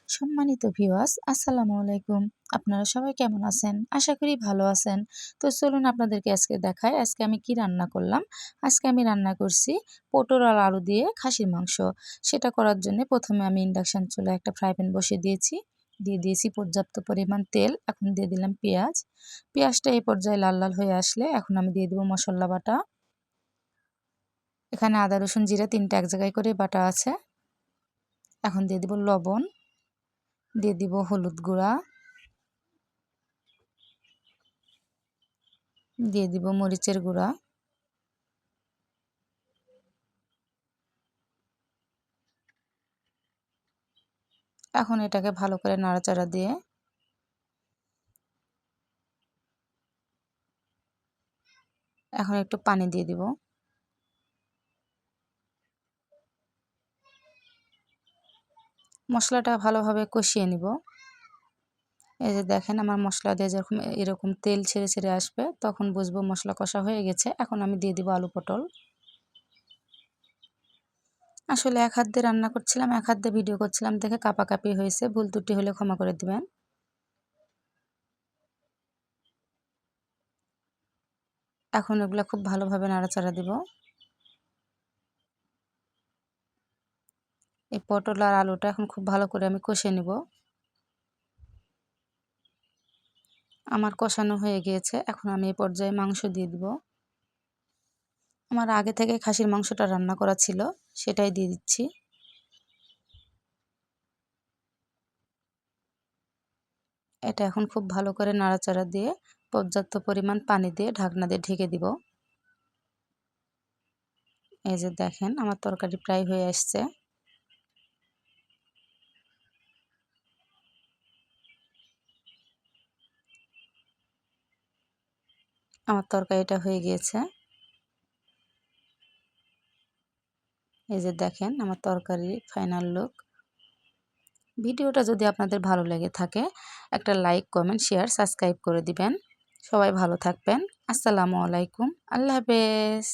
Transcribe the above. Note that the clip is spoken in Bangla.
সম্মানিত ভিউয়ার্স, আসসালামু আলাইকুম। আপনারা সবাই কেমন আছেন? আশা করি ভালো আছেন। তো চলুন আপনাদেরকে আজকে দেখাই আজকে আমি কি রান্না করলাম। আজকে আমি রান্না করছি পটল আর আলু দিয়ে খাসির মাংস। সেটা করার জন্য প্রথমে আমি ইন্ডাকশন চুলায় একটা ফ্রাই প্যান বসিয়ে দিয়েছি। দিয়ে দিয়েছি পর্যাপ্ত পরিমাণ তেল। এখন দিয়ে দিলাম পেঁয়াজ। পেঁয়াজটা এই পর্যায়ে লাল লাল হয়ে আসলে এখন আমি দিয়ে দেব মশলা বাটা। এখানে আদা রসুন জিরা ৩টা এক জায়গায় করে বাটা আছে। এখন দিয়ে দেব লবণ, দিয়ে দিব হলুদ গুঁড়া, দিয়ে দিব মরিচের গুঁড়া, এখন এটাকে ভালো করে নাড়াচাড়া দিয়ে এখন একটু পানি দিয়ে দিব। মশলাটা ভালোভাবে কষিয়ে নিব। এই যে দেখেন আমার মশলা দিয়ে যখন এরকম তেল ছেড়ে ছেড়ে আসবে তখন বুঝবো মশলা কষা হয়ে গেছে। এখন আমি দিয়ে দিব আলু পটল। আসলে এক হাত দিয়ে রান্না করছিলাম, এক হাত দিয়ে ভিডিও করছিলাম দেখে কাঁপাকাঁপি হয়েছে, ভুল ত্রুটি হলে ক্ষমা করে দিবেন। এখন এগুলো খুব ভালোভাবে নাড়াচাড়া দিব। এই পটল আর আলুটা এখন খুব ভালো করে আমি কষে নিব। আমার কষানো হয়ে গিয়েছে, এখন আমি এই পর্যায়ে মাংস দিয়ে দিব। আমার আগে থেকে খাসির মাংসটা রান্না করা ছিল, সেটাই দিয়ে দিচ্ছি। এটা এখন খুব ভালো করে নাড়াচাড়া দিয়ে পর্যাপ্ত পরিমাণ পানি দিয়ে ঢাকনা দিয়ে ঢেকে দিব। এই যে দেখেন আমার তরকারি প্রায় হয়ে আসছে। আমার তরকারিটা হয়ে গিয়েছে। এই যে দেখেন আমার তরকারির ফাইনাল লুক। ভিডিওটা যদি আপনাদের ভালো লেগে থাকে একটা লাইক, কমেন্ট, শেয়ার, সাবস্ক্রাইব করে দিবেন। সবাই ভালো থাকবেন। আসসালামু আলাইকুম। আল্লাহ হাফেজ।